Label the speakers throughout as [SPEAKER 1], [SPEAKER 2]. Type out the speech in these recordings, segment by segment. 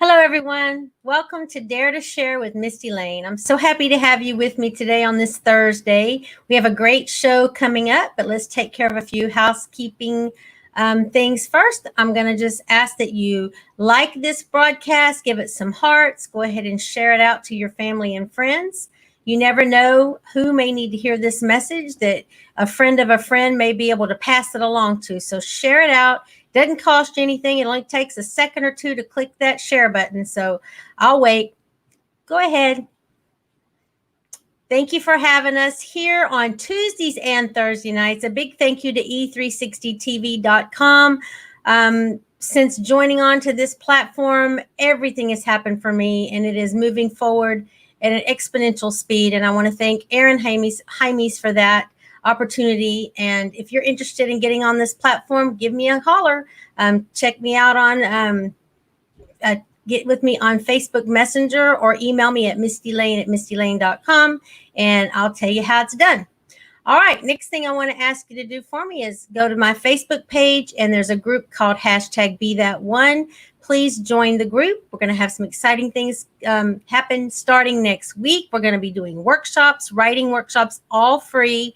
[SPEAKER 1] Hello, everyone. Welcome to Dare to Share with Mistie Layne. I'm so happy to have you with me today on this Thursday. We have a great show coming up, but let's take care of a few housekeeping things first. I'm going to just ask that you like this broadcast, give it some hearts, go ahead and share it out to your family and friends. You never know who may need to hear this message that a friend of a friend may be able to pass it along to. So share it out. Doesn't cost you anything. It only takes a second or two to click that share button. So I'll wait. Go ahead. Thank you for having us here on Tuesdays and Thursday nights. A big thank you to e360tv.com. Since joining on to this platform, everything has happened for me, and it is moving forward at an exponential speed. And I want to thank Aaron Jaimes for that opportunity. And if you're interested in getting on this platform, give me a holler. Check me out on get with me on Facebook Messenger or email me at mistielayne@mistielayne.com, and I'll tell you how it's done. All right, next thing I want to ask you to do for me is go to my Facebook page, and there's a group called #BeThatOne. Please join the group. We're going to have some exciting things happen starting next week. We're going to be doing workshops, writing workshops, all free.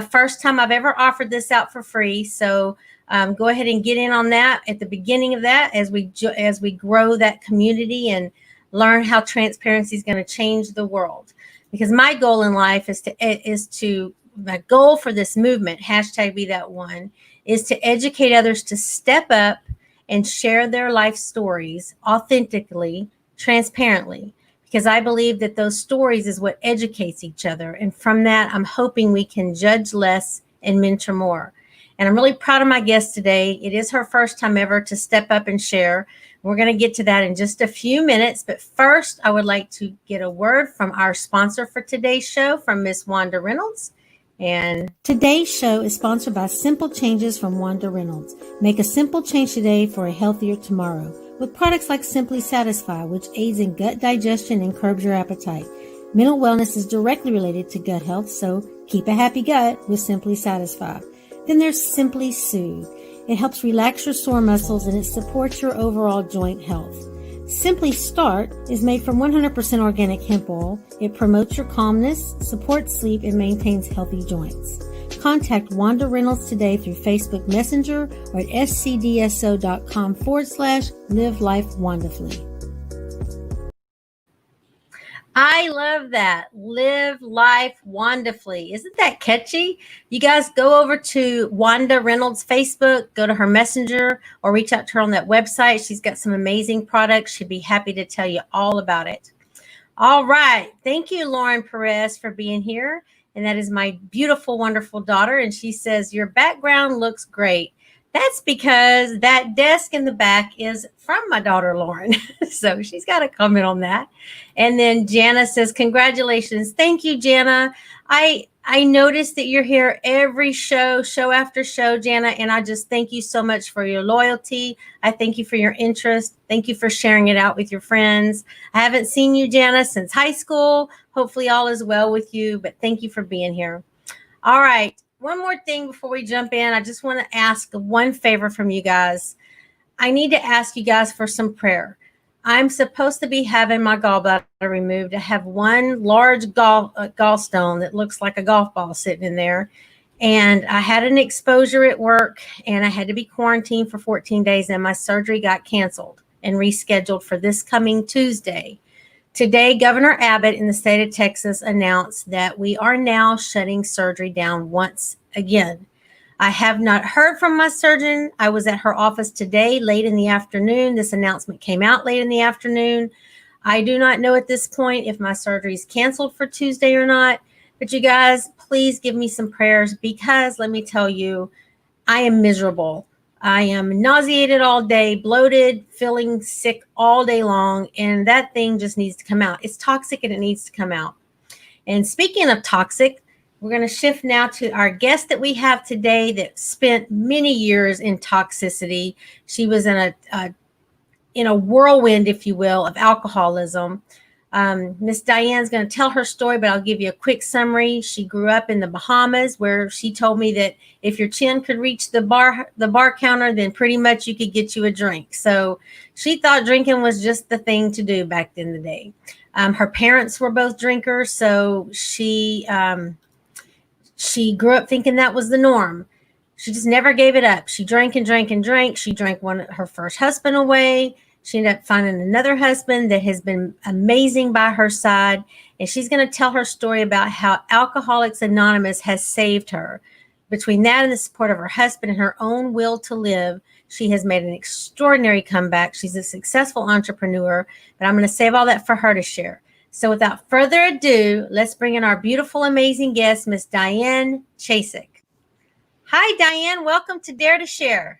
[SPEAKER 1] First time I've ever offered this out for free. So go ahead and get in on that at the beginning of that as we grow that community and learn how transparency is going to change the world. Because my goal in life my goal for this movement, #BeThatOne, is to educate others to step up and share their life stories authentically, transparently, because I believe that those stories is what educates each other. And from that, I'm hoping we can judge less and mentor more. And I'm really proud of my guest today. It is her first time ever to step up and share. We're going to get to that in just a few minutes. But first, I would like to get a word from our sponsor for today's show, from Miss Wanda Reynolds. And today's show is sponsored by Simple Changes from Wanda Reynolds. Make a simple change today for a healthier tomorrow with products like Simply Satisfy, which aids in gut digestion and curbs your appetite. Mental wellness is directly related to gut health, so keep a happy gut with Simply Satisfy. Then there's Simply Soothe. It helps relax your sore muscles and it supports your overall joint health. Simply Start is made from 100% organic hemp oil. It promotes your calmness, supports sleep, and maintains healthy joints. Contact Wanda Reynolds today through Facebook Messenger or at scdso.com/live life wonderfully. I love that. Live life wonderfully. Isn't that catchy? You guys go over to Wanda Reynolds Facebook, go to her messenger, or reach out to her on that website. She's got some amazing products. She'd be happy to tell you all about it. All right. Thank you, Lauren Perez, for being here. And that is my beautiful, wonderful daughter. And she says, your background looks great. That's because that desk in the back is from my daughter, Lauren. So she's got a comment on that. And then Jana says, congratulations. Thank you, Jana. I noticed that you're here every show after show, Jana. And I just thank you so much for your loyalty. I thank you for your interest. Thank you for sharing it out with your friends. I haven't seen you, Jana, since high school. Hopefully all is well with you, but thank you for being here. All right. One more thing before we jump in. I just want to ask one favor from you guys. I need to ask you guys for some prayer. I'm supposed to be having my gallbladder removed. I have one large gallstone that looks like a golf ball sitting in there. And I had an exposure at work and I had to be quarantined for 14 days and my surgery got canceled and rescheduled for this coming Tuesday. Today, Governor Abbott in the state of Texas announced that we are now shutting surgery down once again. I have not heard from my surgeon. I was at her office today, late in the afternoon. This announcement came out late in the afternoon. I do not know at this point if my surgery is canceled for Tuesday or not. But you guys, please give me some prayers because let me tell you, I am miserable. I am nauseated all day, bloated, feeling sick all day long, and that thing just needs to come out. It's toxic and it needs to come out. And speaking of toxic, we're going to shift now to our guest that we have today that spent many years in toxicity. She was in a whirlwind, if you will, of alcoholism. Miss Diane's going to tell her story, but I'll give you a quick summary. She grew up in the Bahamas, where she told me that if your chin could reach the bar counter, then pretty much you could get you a drink. So she thought drinking was just the thing to do back in the day. Her parents were both drinkers, so she grew up thinking that was the norm. She just never gave it up. She drank and drank and drank. She drank her first husband away. She ended up finding another husband that has been amazing by her side. And she's going to tell her story about how Alcoholics Anonymous has saved her. Between that and the support of her husband and her own will to live, she has made an extraordinary comeback. She's a successful entrepreneur, but I'm going to save all that for her to share. So without further ado, let's bring in our beautiful, amazing guest, Miss Diane Chasik. Hi, Diane. Welcome to Dare to Share.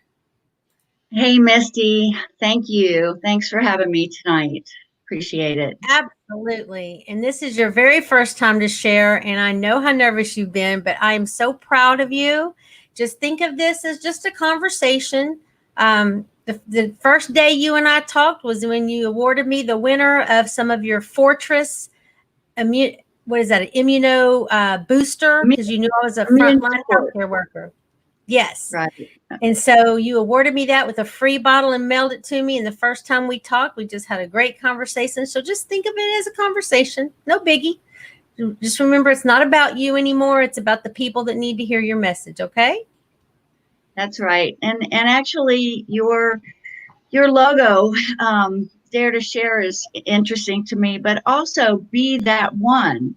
[SPEAKER 2] Hey, Misty. Thank you. Thanks for having me tonight. Appreciate it.
[SPEAKER 1] Absolutely. And this is your very first time to share. And I know how nervous you've been, but I am so proud of you. Just think of this as just a conversation. The first day you and I talked was when you awarded me the winner of some of your Fortress immuno booster, because you knew I was a frontline healthcare worker. Yes.
[SPEAKER 2] Right.
[SPEAKER 1] And so you awarded me that with a free bottle and mailed it to me. And the first time we talked, we just had a great conversation. So just think of it as a conversation. No biggie. Just remember, it's not about you anymore. It's about the people that need to hear your message. Okay.
[SPEAKER 2] That's right. And actually your logo, Dare to Share, is interesting to me, but also Be That One.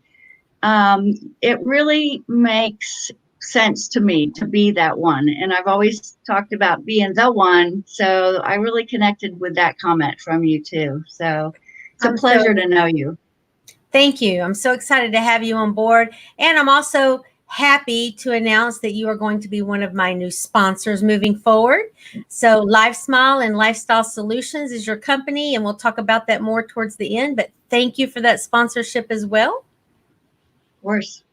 [SPEAKER 2] It really makes sense to me to be that one. And I've always talked about being the one. So I really connected with that comment from you too. So it's a pleasure to know you.
[SPEAKER 1] Thank you. I'm so excited to have you on board. And I'm also happy to announce that you are going to be one of my new sponsors moving forward. So Life Smile and Lifestyle Solutions is your company, and we'll talk about that more towards the end. But thank you for that sponsorship as well.
[SPEAKER 2] Of course.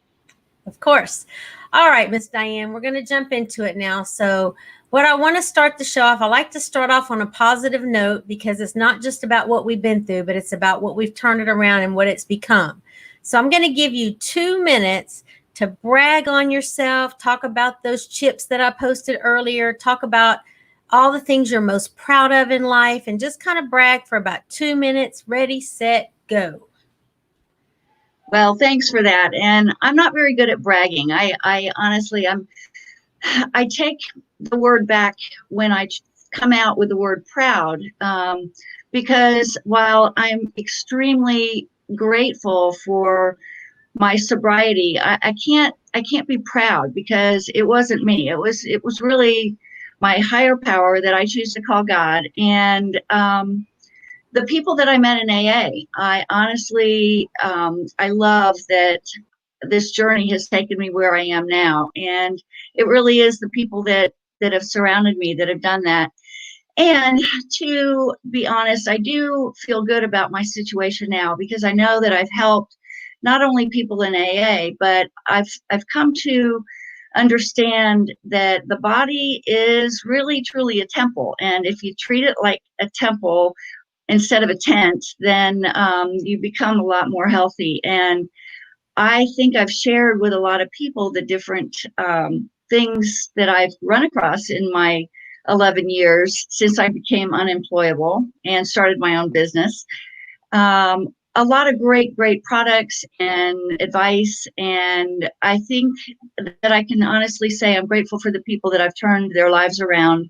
[SPEAKER 1] Of course. All right, Miss Diane, we're going to jump into it now. So what I want to start the show off, I like to start off on a positive note, because it's not just about what we've been through, but it's about what we've turned it around and what it's become. So I'm going to give you 2 minutes to brag on yourself, talk about those chips that I posted earlier, talk about all the things you're most proud of in life, and just kind of brag for about 2 minutes. Ready, set, go.
[SPEAKER 2] Well, thanks for that. And I'm not very good at bragging. I honestly, I take the word back when I come out with the word proud, because while I'm extremely grateful for my sobriety, I can't be proud, because it wasn't me. It was really my higher power that I choose to call God. And the people that I met in AA, I honestly, I love that this journey has taken me where I am now. And it really is the people that have surrounded me that have done that. And to be honest, I do feel good about my situation now, because I know that I've helped not only people in AA, but I've come to understand that the body is really truly a temple. And if you treat it like a temple instead of a tent, then you become a lot more healthy. And I think I've shared with a lot of people the different things that I've run across in my 11 years since I became unemployable and started my own business. A lot of great products and advice. And I think that I can honestly say I'm grateful for the people that I've turned their lives around,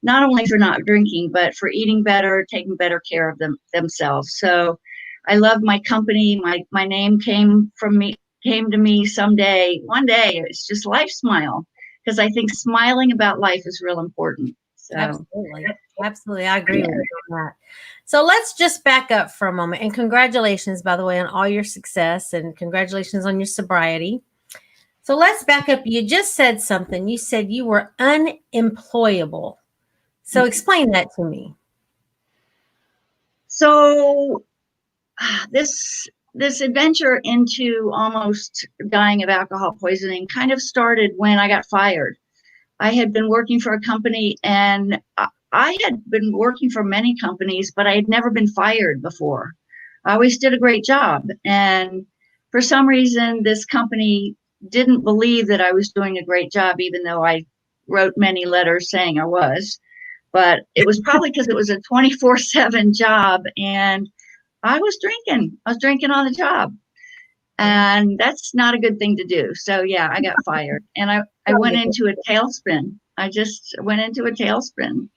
[SPEAKER 2] not only for not drinking, but for eating better, taking better care of themselves. So I love my company. My name came to me one day. It's just Life Smile, because I think smiling about life is real important. So
[SPEAKER 1] Absolutely. I agree with you on that. So let's just back up for a moment. And congratulations, by the way, on all your success, and congratulations on your sobriety. So let's back up. You just said something. You said you were unemployable. So explain that to me.
[SPEAKER 2] So this adventure into almost dying of alcohol poisoning kind of started when I got fired. I had been working for a company, and I had been working for many companies, but I had never been fired before. I always did a great job. And for some reason, this company didn't believe that I was doing a great job, even though I wrote many letters saying I was. But it was probably because it was a 24/7 job and I was drinking. I was drinking on the job. And that's not a good thing to do. So yeah, I got fired and I went into a tailspin. I just went into a tailspin.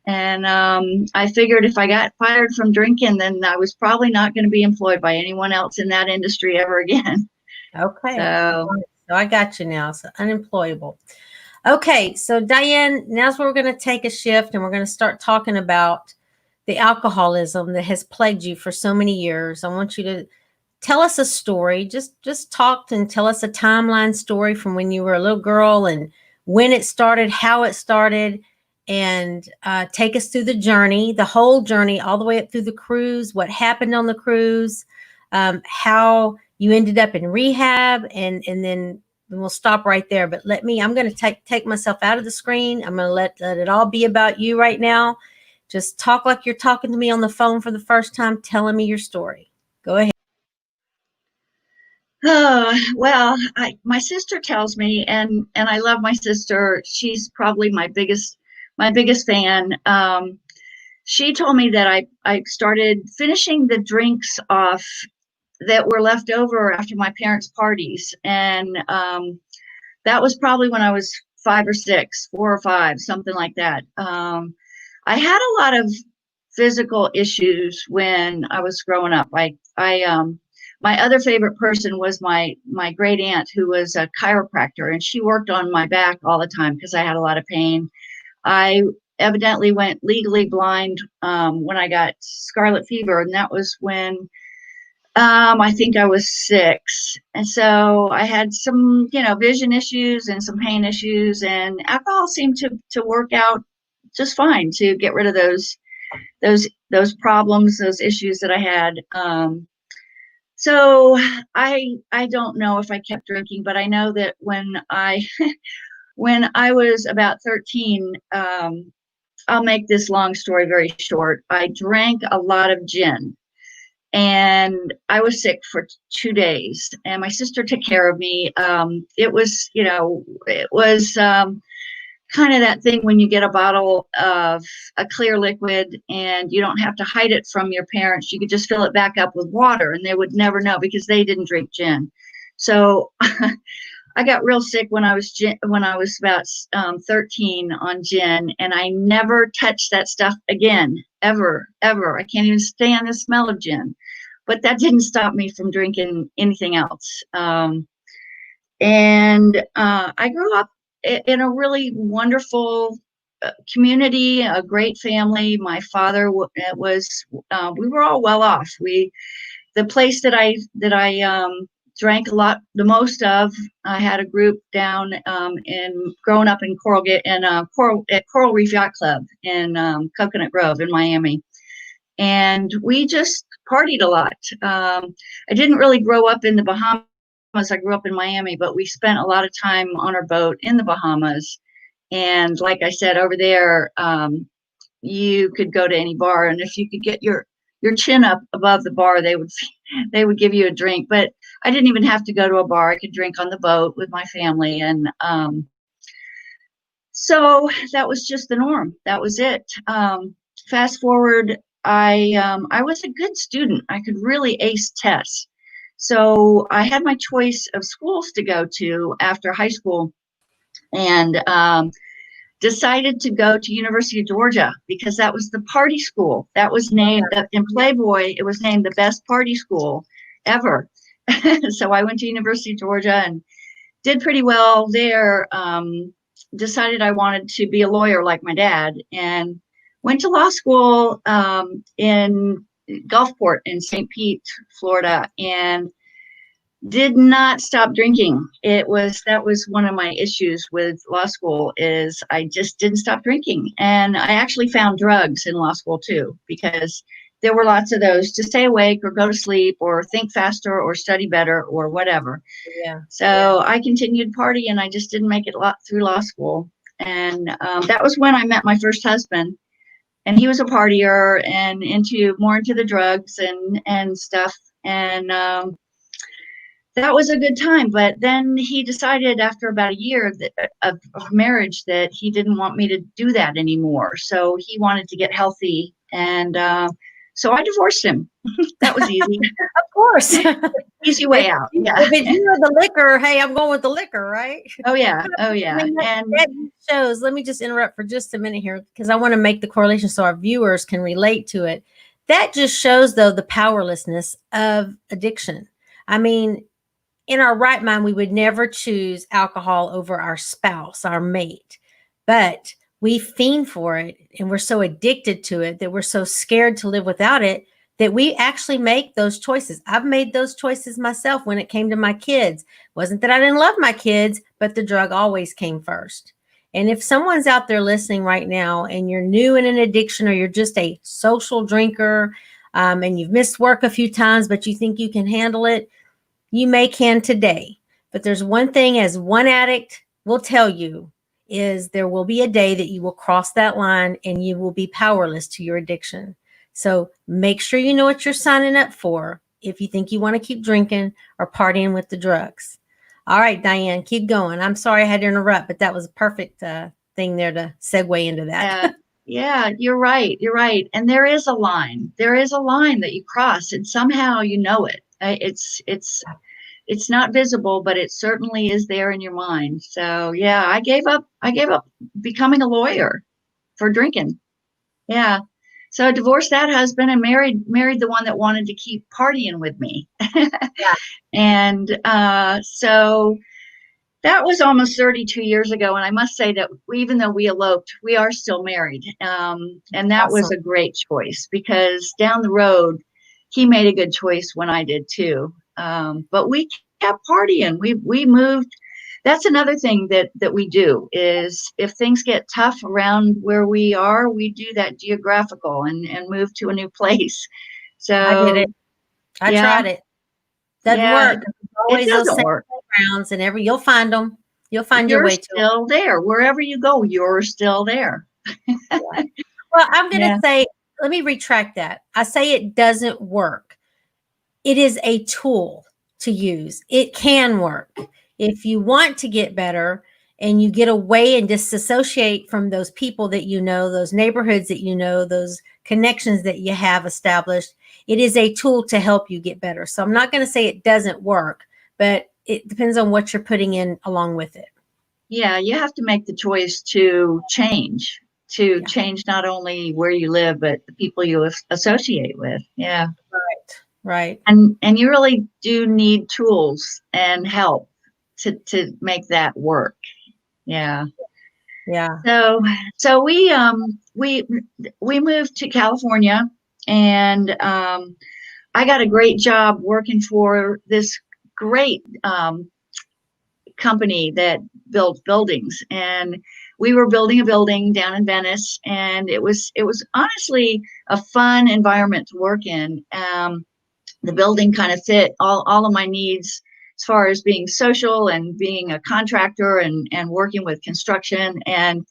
[SPEAKER 2] And I figured if I got fired from drinking, then I was probably not going to be employed by anyone else in that industry ever again.
[SPEAKER 1] Okay.
[SPEAKER 2] So,
[SPEAKER 1] So I got you now. So unemployable. Okay. So Diane, now's where we're going to take a shift and we're going to start talking about the alcoholism that has plagued you for so many years. I want you to tell us a story. Just talk and tell us a timeline story from when you were a little girl and when it started, how it started, and take us through the journey, the whole journey, all the way up through the cruise, what happened on the cruise, how you ended up in rehab, and then we'll stop right there. But I'm going to take myself out of the screen. I'm going to let it all be about you right now. Just talk like you're talking to me on the phone for the first time, telling me your story. Go ahead.
[SPEAKER 2] well, my sister tells me, and I love my sister. She's probably my biggest fan. She told me that I started finishing the drinks off that were left over after my parents' parties, and that was probably when I was 5 or 6, 4 or 5, something like that. I had a lot of physical issues when I was growing up. My other favorite person was my great aunt, who was a chiropractor, and she worked on my back all the time because I had a lot of pain. I evidently went legally blind when I got scarlet fever, and that was when I think I was 6. And so I had some, vision issues and some pain issues, and alcohol seemed to work out just fine to get rid of those problems, those issues that I had. So I don't know if I kept drinking, but I know that when I was about 13, I'll make this long story very short. I drank a lot of gin and I was sick for 2 days, and my sister took care of me. It was kind of that thing when you get a bottle of a clear liquid and you don't have to hide it from your parents. You could just fill it back up with water and they would never know because they didn't drink gin. So I got real sick when I was about 13 on gin, and I never touched that stuff again, ever, ever. I can't even stand the smell of gin. But that didn't stop me from drinking anything else. And I grew up in a really wonderful community, a great family. My father we were all well off. The place that I drank the most of. I had a group down in growing up in Coral Reef Yacht Club in Coconut Grove in Miami, and we just partied a lot. I didn't really grow up in the Bahamas. I grew up in Miami, but we spent a lot of time on our boat in the Bahamas. And like I said, over there, you could go to any bar, and if you could get your chin up above the bar, they would give you a drink. But I didn't even have to go to a bar. I could drink on the boat with my family, and so that was just the norm. That was it. Fast forward, I was a good student. I could really ace tests. So I had my choice of schools to go to after high school, and decided to go to University of Georgia because that was the party school. That was named in Playboy. It was named the best party school ever. So I went to University of Georgia and did pretty well there. Decided I wanted to be a lawyer like my dad, and went to law school in Gulfport in St. Pete, Florida, and did not stop drinking. That was one of my issues with law school, is I just didn't stop drinking. And I actually found drugs in law school too, because there were lots of those to stay awake or go to sleep or think faster or study better or whatever.
[SPEAKER 1] Yeah.
[SPEAKER 2] So I continued party, and I just didn't make it through law school. And that was when I met my first husband. and he was a partier and more into the drugs and stuff. And that was a good time. But then he decided after about a year of marriage that he didn't want me to do that anymore. So he wanted to get healthy. And so I divorced him. That was easy.
[SPEAKER 1] Of course.
[SPEAKER 2] Easy way out. Yeah.
[SPEAKER 1] If it's you or the liquor, hey, I'm going with the liquor, right?
[SPEAKER 2] Oh, yeah. Oh,
[SPEAKER 1] I
[SPEAKER 2] yeah.
[SPEAKER 1] mean,
[SPEAKER 2] And
[SPEAKER 1] that shows, let me just interrupt for just a minute here because I want to make the correlation so our viewers can relate to it. That just shows, though, the powerlessness of addiction. I mean, in our right mind, we would never choose alcohol over our spouse, our mate, but we fiend for it and we're so addicted to it that we're so scared to live without it that we actually make those choices. I've made those choices myself when it came to my kids. It wasn't that I didn't love my kids, but the drug always came first. And if someone's out there listening right now and you're new in an addiction or you're just a social drinker and you've missed work a few times, but you think you can handle it, you can today. But there's one thing, as one addict will tell you, is there will be a day that you will cross that line and you will be powerless to your addiction. So make sure you know what you're signing up for if you think you want to keep drinking or partying with the drugs. All right, Diane, keep going. I'm sorry I had to interrupt, but that was a perfect thing there to segue into that.
[SPEAKER 2] Yeah, you're right. You're right. And there is a line. There is a line that you cross, and somehow you know it. It's not visible, but it certainly is there in your mind. So yeah, I gave up. I gave up becoming a lawyer for drinking. Yeah. So I divorced that husband and married the one that wanted to keep partying with me.
[SPEAKER 1] Yeah.
[SPEAKER 2] And so that was almost 32 years ago. And I must say that even though we eloped, we are still married. And that was
[SPEAKER 1] Awesome.
[SPEAKER 2] a great choice because down the road, he made a good choice when I did too. But we kept partying. We moved. That's another thing that we do is if things get tough around where we are, we do that geographical and move to a new place.
[SPEAKER 1] I did
[SPEAKER 2] So
[SPEAKER 1] it. I
[SPEAKER 2] yeah,
[SPEAKER 1] tried it. Doesn't
[SPEAKER 2] yeah,
[SPEAKER 1] work. There's
[SPEAKER 2] it
[SPEAKER 1] always those
[SPEAKER 2] doesn't
[SPEAKER 1] same
[SPEAKER 2] work.
[SPEAKER 1] playgrounds and you'll find them. You'll find your
[SPEAKER 2] You're
[SPEAKER 1] way to them.
[SPEAKER 2] still there. Wherever you go, you're still there.
[SPEAKER 1] Yeah. Well, I'm going to
[SPEAKER 2] Yeah.
[SPEAKER 1] say, let me retract that. I say it doesn't work. It is a tool to use. It can work. If you want to get better and you get away and disassociate from those people that you know, those neighborhoods that you know, those connections that you have established, it is a tool to help you get better. So I'm not going to say it doesn't work, but it depends on what you're putting in along with it.
[SPEAKER 2] Yeah, you have to make the choice to change not only where you live, but the people you associate with. Yeah.
[SPEAKER 1] Right. Right.
[SPEAKER 2] And you really do need tools and help to make that work. Yeah.
[SPEAKER 1] Yeah.
[SPEAKER 2] So we moved to California, and I got a great job working for this great company that built buildings, and we were building a building down in Venice, and it was honestly a fun environment to work in. The building kind of fit all of my needs as far as being social and being a contractor and working with construction, and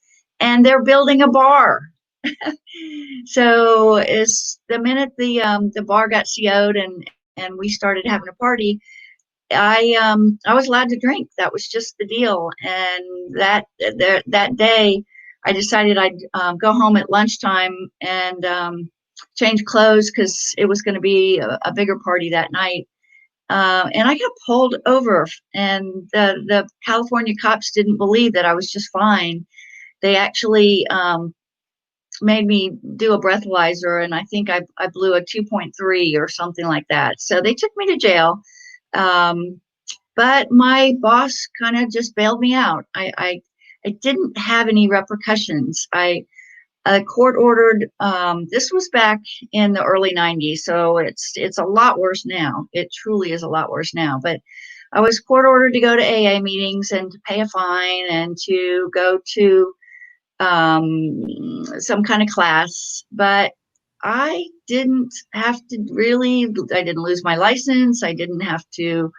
[SPEAKER 2] they're building a bar. So is the minute the bar got CO'd and we started having a party, I was allowed to drink. That was just the deal. And that day, I decided I'd go home at lunchtime and change clothes because it was going to be a bigger party that night. And I got pulled over, and the California cops didn't believe that I was just fine. They actually made me do a breathalyzer, and I think I blew a 2.3 or something like that. So they took me to jail. Um, but my boss kind of just bailed me out. I didn't have any repercussions. A court ordered. This was back in the early '90s, so it's a lot worse now. It truly is a lot worse now. But I was court ordered to go to AA meetings and to pay a fine and to go to some kind of class. But I didn't have to really. I didn't lose my license. I didn't have to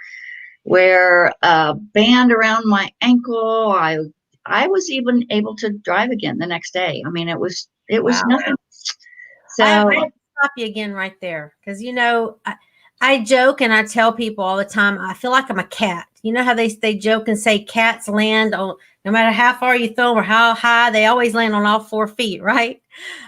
[SPEAKER 2] wear a band around my ankle. I was even able to drive again the next day. I mean, it was
[SPEAKER 1] Wow.
[SPEAKER 2] nothing.
[SPEAKER 1] I
[SPEAKER 2] So
[SPEAKER 1] have to stop you again right there because I joke and I tell people all the time I feel like I'm a cat. You know how they joke and say cats land on no matter how far you throw them or how high, they always land on all 4 feet, right?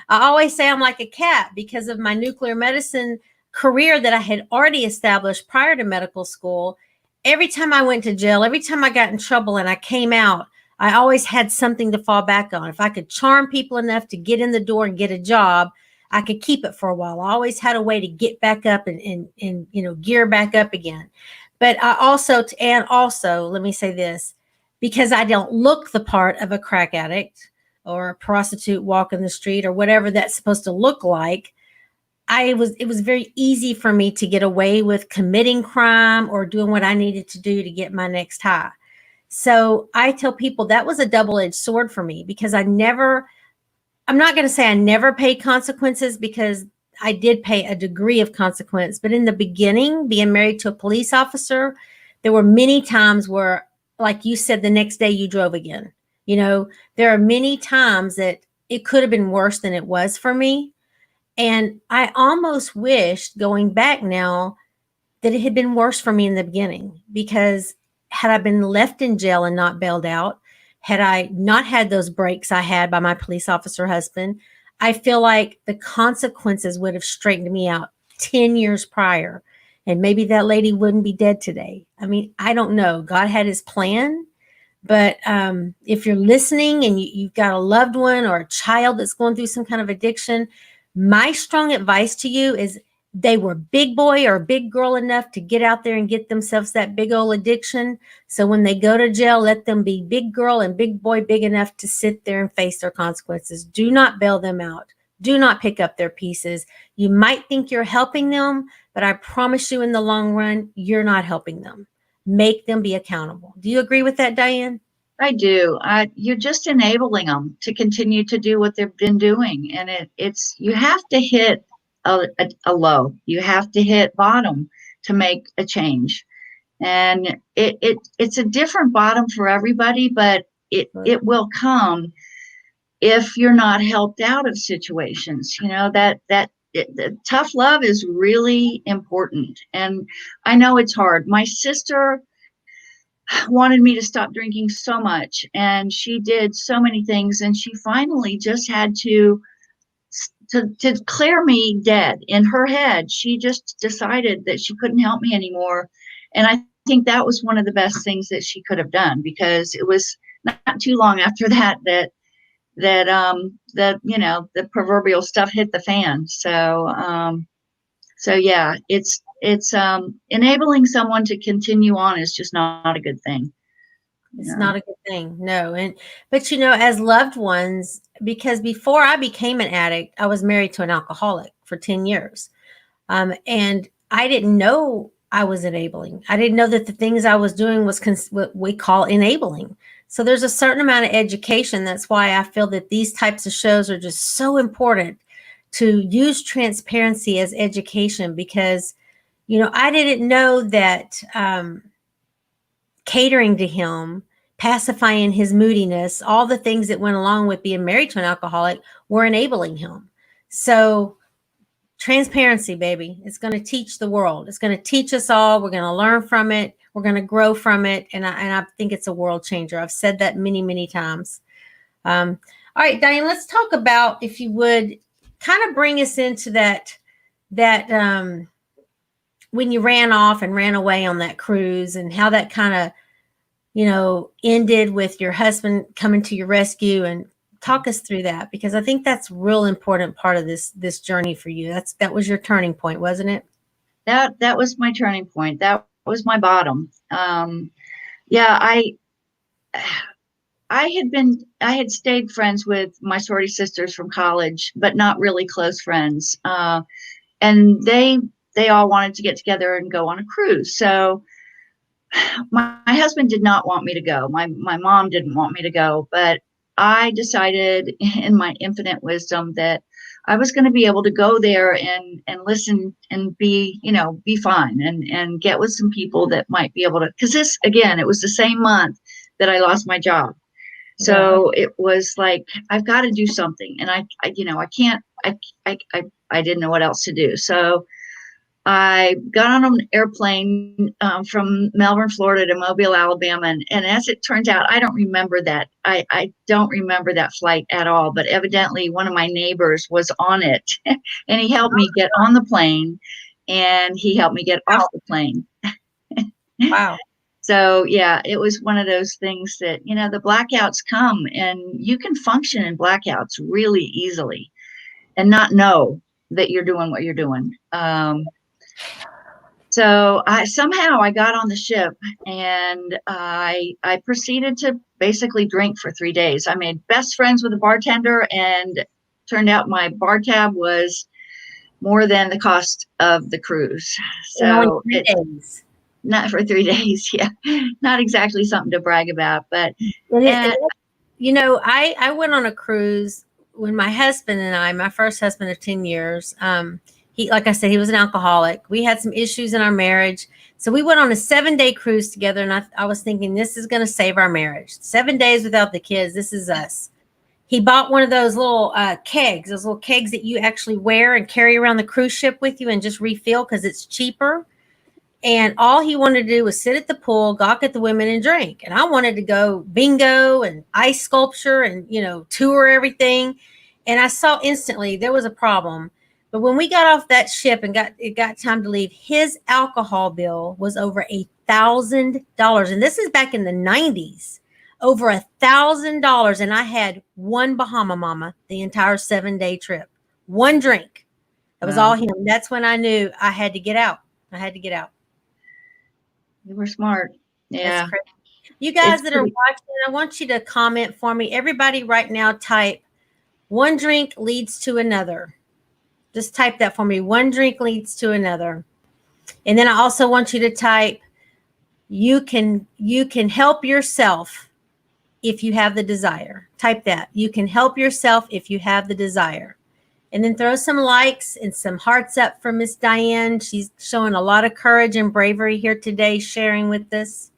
[SPEAKER 1] I always say I'm like a cat because of my nuclear medicine career that I had already established prior to medical school. Every time I went to jail, every time I got in trouble and I came out, I always had something to fall back on. If I could charm people enough to get in the door and get a job, I could keep it for a while. I always had a way to get back up and gear back up again. But I also, and also, let me say this, because I don't look the part of a crack addict or a prostitute walking the street or whatever that's supposed to look like, it was very easy for me to get away with committing crime or doing what I needed to do to get my next high. So I tell people that was a double-edged sword for me because I'm not going to say I never paid consequences because I did pay a degree of consequence. But in the beginning, being married to a police officer, there were many times where, like you said, the next day you drove again. There are many times that it could have been worse than it was for me. And I almost wished going back now that it had been worse for me in the beginning because had I been left in jail and not bailed out, had I not had those breaks I had by my police officer husband, I feel like the consequences would have straightened me out 10 years prior. And maybe that lady wouldn't be dead today. I mean, I don't know. God had his plan. But if you're listening and you've got a loved one or a child that's going through some kind of addiction, my strong advice to you is they were big boy or big girl enough to get out there and get themselves that big old addiction. So when they go to jail, let them be big girl and big boy big enough to sit there and face their consequences. Do not bail them out. Do not pick up their pieces. You might think you're helping them, but I promise you in the long run, you're not helping them. Make them be accountable. Do you agree with that, Diane?
[SPEAKER 2] I do. You're just enabling them to continue to do what they've been doing, and it's you have to hit a low. You have to hit bottom to make a change, and it's a different bottom for everybody, but it will come if you're not helped out of situations. Tough love is really important, and I know it's hard. My sister wanted me to stop drinking so much, and she did so many things, and she finally just had to clear me dead. In her head, she just decided that she couldn't help me anymore, and I think that was one of the best things that she could have done, because it was not too long after that the proverbial stuff hit the fan. So yeah, it's enabling someone to continue on is just not a good thing.
[SPEAKER 1] It's not a good thing. No. But as loved ones, because before I became an addict, I was married to an alcoholic for 10 years. And I didn't know I was enabling. I didn't know that the things I was doing was what we call enabling. So there's a certain amount of education. That's why I feel that these types of shows are just so important to use transparency as education, because, I didn't know that catering to him, pacifying his moodiness, all the things that went along with being married to an alcoholic were enabling him. So transparency, baby. It's going to teach the world. It's going to teach us all. We're going to learn from it. We're going to grow from it. And I think it's a world changer. I've said that many, many times. All right, Diane, let's talk about, if you would, kind of bring us into that when you ran off and ran away on that cruise, and how that kind of, ended with your husband coming to your rescue, and talk us through that, because I think that's a real important part of this journey for you. That was your turning point, wasn't it?
[SPEAKER 2] That was my turning point. That was my bottom. Yeah, I had stayed friends with my sorority sisters from college, but not really close friends. And they all wanted to get together and go on a cruise. So my husband did not want me to go. My mom didn't want me to go, but I decided in my infinite wisdom that I was going to be able to go there and listen and be fine and get with some people that might be able to, because this, again, it was the same month that I lost my job. So it was like, I've got to do something. And I I can't, I didn't know what else to do. So I got on an airplane from Melbourne, Florida to Mobile, Alabama. And as it turns out, I don't remember that. I don't remember that flight at all. But evidently, one of my neighbors was on it and he helped me get on the plane and he helped me get off the plane.
[SPEAKER 1] Wow.
[SPEAKER 2] So, yeah, it was one of those things that, the blackouts come and you can function in blackouts really easily and not know that you're doing what you're doing. So somehow I got on the ship and I proceeded to basically drink for 3 days. I made best friends with the bartender, and turned out my bar tab was more than the cost of the cruise.
[SPEAKER 1] In only
[SPEAKER 2] So
[SPEAKER 1] 3 days.
[SPEAKER 2] not for 3 days, yeah, not exactly something to brag about, but and
[SPEAKER 1] I went on a cruise when my husband and I, my first husband of 10 years, he, like I said, he was an alcoholic. We had some issues in our marriage. So we went on a 7-day cruise together. And I was thinking, this is going to save our marriage. 7 days without the kids. This is us. He bought one of those little kegs, that you actually wear and carry around the cruise ship with you and just refill because it's cheaper. And all he wanted to do was sit at the pool, gawk at the women, and drink. And I wanted to go bingo and ice sculpture and, tour everything. And I saw instantly there was a problem. But when we got off that ship and it got time to leave, his alcohol bill was over $1,000. And this is back in the 90s, over $1,000. And I had one Bahama Mama the entire 7-day trip, one drink. That was all him. That's when I knew I had to get out.
[SPEAKER 2] You were smart. Yeah.
[SPEAKER 1] You guys that are watching, I want you to comment for me. Everybody right now type, one drink leads to another. Just type that for me. One drink leads to another. And then I also want you to type, you can help yourself if you have the desire. Type that. You can help yourself if you have the desire. And then throw some likes and some hearts up for Miss Diane. She's showing a lot of courage and bravery here today, sharing with us.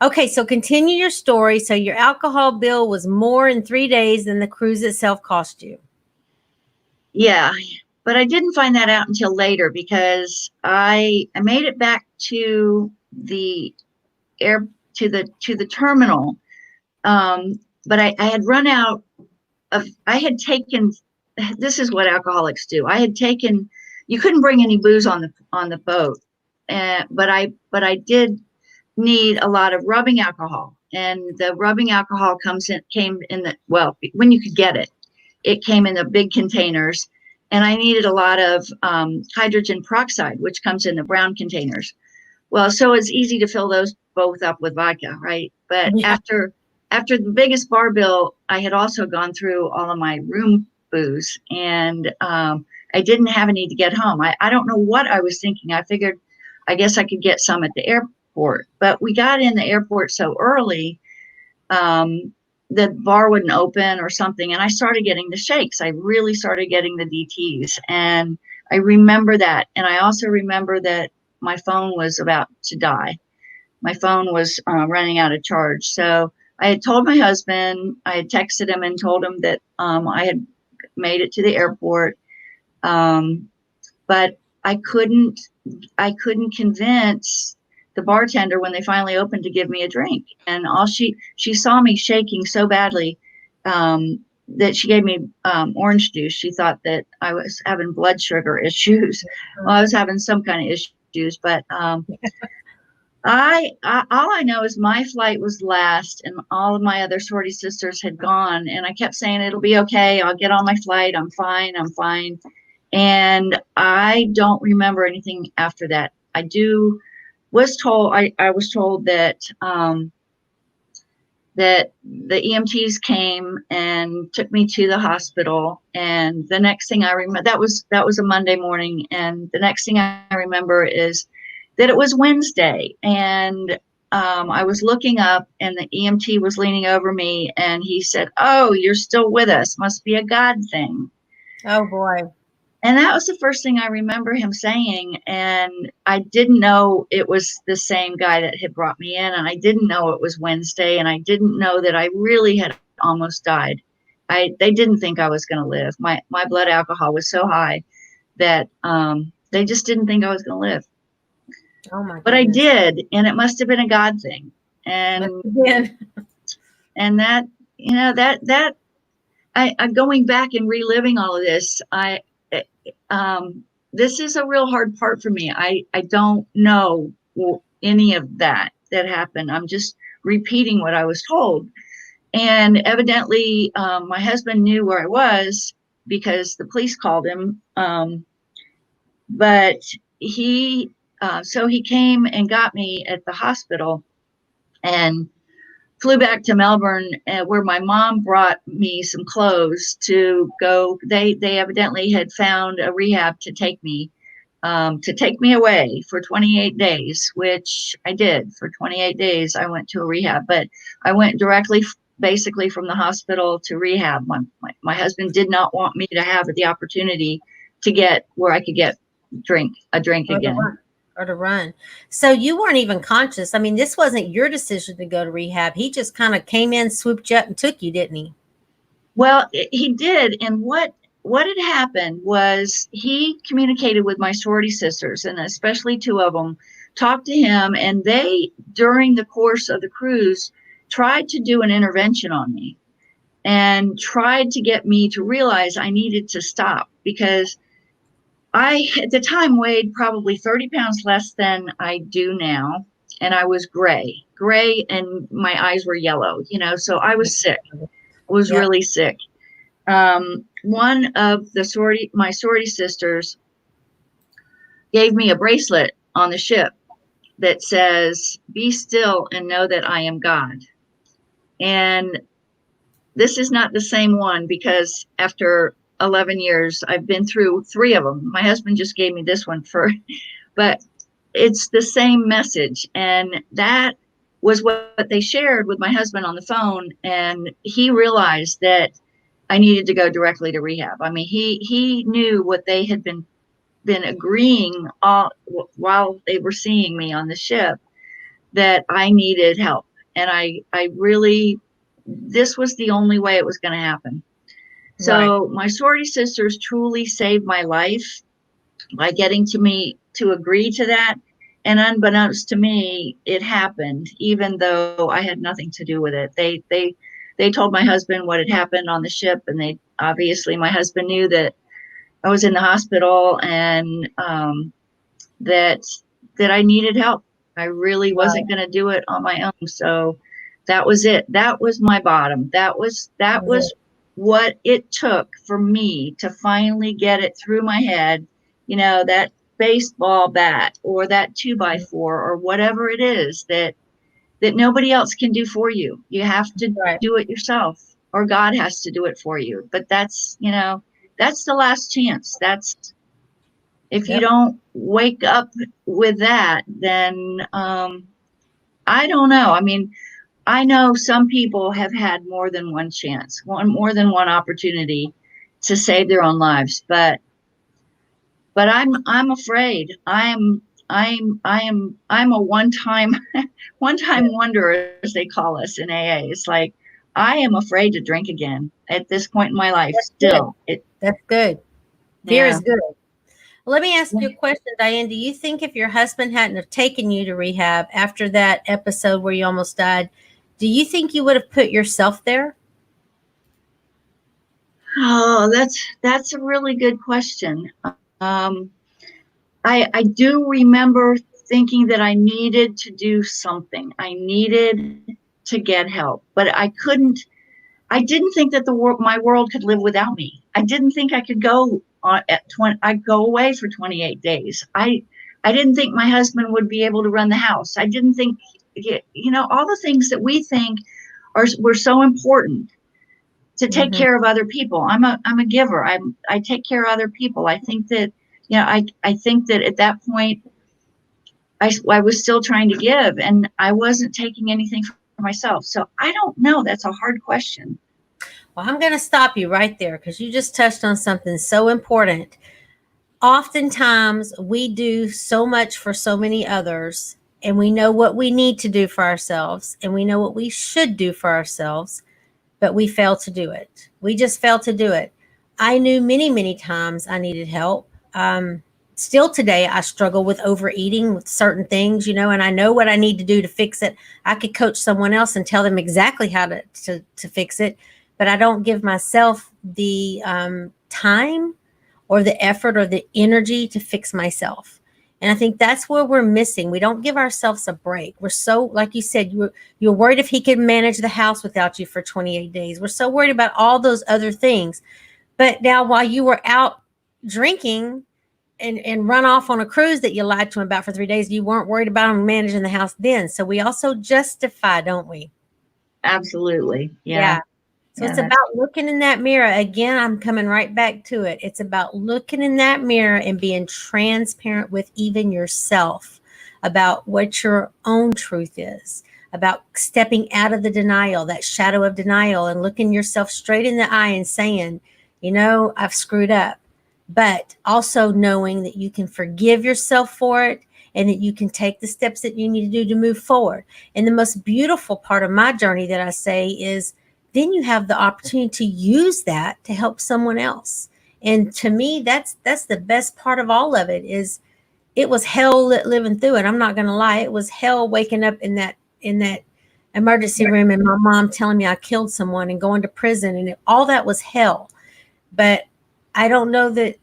[SPEAKER 1] Okay, so continue your story. So your alcohol bill was more in 3 days than the cruise itself cost you.
[SPEAKER 2] Yeah, but I didn't find that out until later because I made it back to the to the terminal. But I had run out of, I had taken, this is what alcoholics do. You couldn't bring any booze on the boat. But I did need a lot of rubbing alcohol, and the rubbing alcohol came in when you could get it, it came in the big containers, and I needed a lot of hydrogen peroxide, which comes in the brown containers. Well, so it's easy to fill those both up with vodka, right? But after the biggest bar bill, I had also gone through all of my room booze, and I didn't have any to get home. I don't know what I was thinking. I figured, I guess I could get some at the airport, but we got in the airport so early, the bar wouldn't open or something, and I started getting the shakes. I really started getting the DTs, and I remember that. And I also remember that my phone was about to die. My phone was running out of charge. So I had told my husband, I had texted him and told him that I had made it to the airport, but I couldn't convince the bartender when they finally opened to give me a drink. And she saw me shaking so badly that she gave me orange juice. She thought that I was having blood sugar issues. Well, I was having some kind of issues, but all I know is my flight was last, and all of my other sorority sisters had gone, and I kept saying, it'll be okay, I'll get on my flight, I'm fine. And I don't remember anything after that. I was told that that the EMTs came and took me to the hospital, and the next thing I remember, that was a Monday morning, and the next thing I remember is that it was Wednesday, and I was looking up, and the EMT was leaning over me, and he said, "Oh, you're still with us. Must be a God thing."
[SPEAKER 1] Oh boy.
[SPEAKER 2] And that was the first thing I remember him saying. And I didn't know it was the same guy that had brought me in. And I didn't know it was Wednesday. And I didn't know that I really had almost died. They didn't think I was going to live. My blood alcohol was so high that they just didn't think I was going to live.
[SPEAKER 1] Oh my
[SPEAKER 2] But I
[SPEAKER 1] goodness.
[SPEAKER 2] did. And it must have been a God thing.
[SPEAKER 1] But
[SPEAKER 2] And,
[SPEAKER 1] again,
[SPEAKER 2] and that, I going back and reliving all of this, this is a real hard part for me. I don't know any of that happened. I'm just repeating what I was told. And evidently, my husband knew where I was because the police called him. But so he came and got me at the hospital and flew back to Melbourne, where my mom brought me some clothes to go. They evidently had found a rehab to take me away for 28 days, which I did. For 28 days, I went to a rehab, but I went directly, basically from the hospital to rehab. My husband did not want me to have the opportunity to get where I could get a drink
[SPEAKER 1] or to
[SPEAKER 2] again.
[SPEAKER 1] run, or to run. So you weren't even conscious. I mean, this wasn't your decision to go to rehab. He just kind of came in, swooped you up, and took you, didn't he?
[SPEAKER 2] Well, he did. And what had happened was he communicated with my sorority sisters, and especially two of them, talked to him, and they, during the course of the cruise, tried to do an intervention on me and tried to get me to realize I needed to stop because I, at the time, weighed probably 30 pounds less than I do now. And I was gray, and my eyes were yellow, so I was sick, was
[SPEAKER 1] Yep.
[SPEAKER 2] really sick. One of my sorority sisters gave me a bracelet on the ship that says, "Be still and know that I am God." And this is not the same one because after 11 years, I've been through three of them. My husband just gave me this one but it's the same message. And that was what they shared with my husband on the phone. And he realized that I needed to go directly to rehab. I mean, he knew what they had been agreeing all while they were seeing me on the ship, that I needed help. And I really, this was the only way it was going to happen.
[SPEAKER 1] Right.
[SPEAKER 2] So my sorority sisters truly saved my life by getting to me to agree to that. And unbeknownst to me, it happened, even though I had nothing to do with it. They told my husband what had happened on the ship, and they obviously, my husband knew that I was in the hospital, and that I needed help. I really wasn't
[SPEAKER 1] Right.
[SPEAKER 2] going to do it on my own. So that was it. That was my bottom. That was what it took for me to finally get it through my head. That baseball bat or that 2x4 or whatever it is that nobody else can do for you. You have to
[SPEAKER 1] Right.
[SPEAKER 2] do it yourself, or God has to do it for you. But that's the last chance. That's, if you
[SPEAKER 1] Yep.
[SPEAKER 2] don't wake up with that, then I don't know. I mean, I know some people have had more than one chance, more than one opportunity to save their own lives, but I'm afraid. I'm a one time wonder, as they call us in AA. It's like I am afraid to drink again at this point in my life.
[SPEAKER 1] That's good.
[SPEAKER 2] Still,
[SPEAKER 1] That's good. Fear
[SPEAKER 2] yeah.
[SPEAKER 1] is good. Let me ask you a question, Diane. Do you think if your husband hadn't have taken you to rehab after that episode where you almost died, do you think you would have put yourself there?
[SPEAKER 2] Oh, that's a really good question. Um, I do remember thinking that I needed to do something. I needed to get help, but I couldn't. I didn't think that my world could live without me. I didn't think I could go at 20. I'd go away for 28 days. I didn't think my husband would be able to run the house. I didn't think, all the things that we think were so important to take
[SPEAKER 1] Mm-hmm.
[SPEAKER 2] care of other people. I'm a giver. I take care of other people. I think that, I think that at that point I was still trying to give, and I wasn't taking anything for myself. So I don't know. That's a hard question.
[SPEAKER 1] Well, I'm going to stop you right there because you just touched on something so important. oftentimes we do so much for so many others, and we know what we need to do for ourselves, and we know what we should do for ourselves, but we fail to do it. We just fail to do it. I knew many, many times I needed help. Still today, I struggle with overeating with certain things, and I know what I need to do to fix it. I could coach someone else and tell them exactly how to fix it, but I don't give myself the time or the effort or the energy to fix myself. And I think that's where we're missing. We don't give ourselves a break. We're so, like you said, you're worried if he can manage the house without you for 28 days. We're so worried about all those other things. But now, while you were out drinking and run off on a cruise that you lied to him about for 3 days, you weren't worried about him managing the house then. So we also justify, don't we?
[SPEAKER 2] Absolutely.
[SPEAKER 1] Yeah.
[SPEAKER 2] Yeah.
[SPEAKER 1] So
[SPEAKER 2] Yeah.
[SPEAKER 1] it's about looking in that mirror. Again, I'm coming right back to it. It's about looking in that mirror and being transparent with even yourself about what your own truth is, about stepping out of the denial, that shadow of denial, and looking yourself straight in the eye and saying, I've screwed up. But also knowing that you can forgive yourself for it and that you can take the steps that you need to do to move forward. And the most beautiful part of my journey that I say is, then you have the opportunity to use that to help someone else. And to me, that's the best part of all of it. Is it was hell living through it. I'm not going to lie. It was hell waking up in that emergency room and my mom telling me I killed someone and going to prison, and all that was hell. But I don't know that,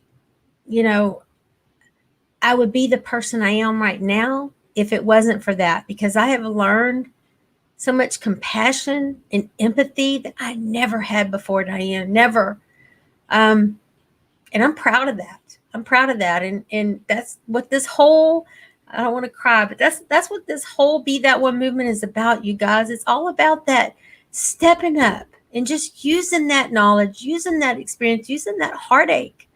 [SPEAKER 1] I would be the person I am right now if it wasn't for that, because I have learned so much compassion and empathy that I never had before, Diane. Never. And I'm proud of that. I'm proud of that. And that's what this whole, I don't want to cry, but that's what this whole Be That One movement is about, you guys. It's all about that stepping up and just using that knowledge, using that experience, using that heartache,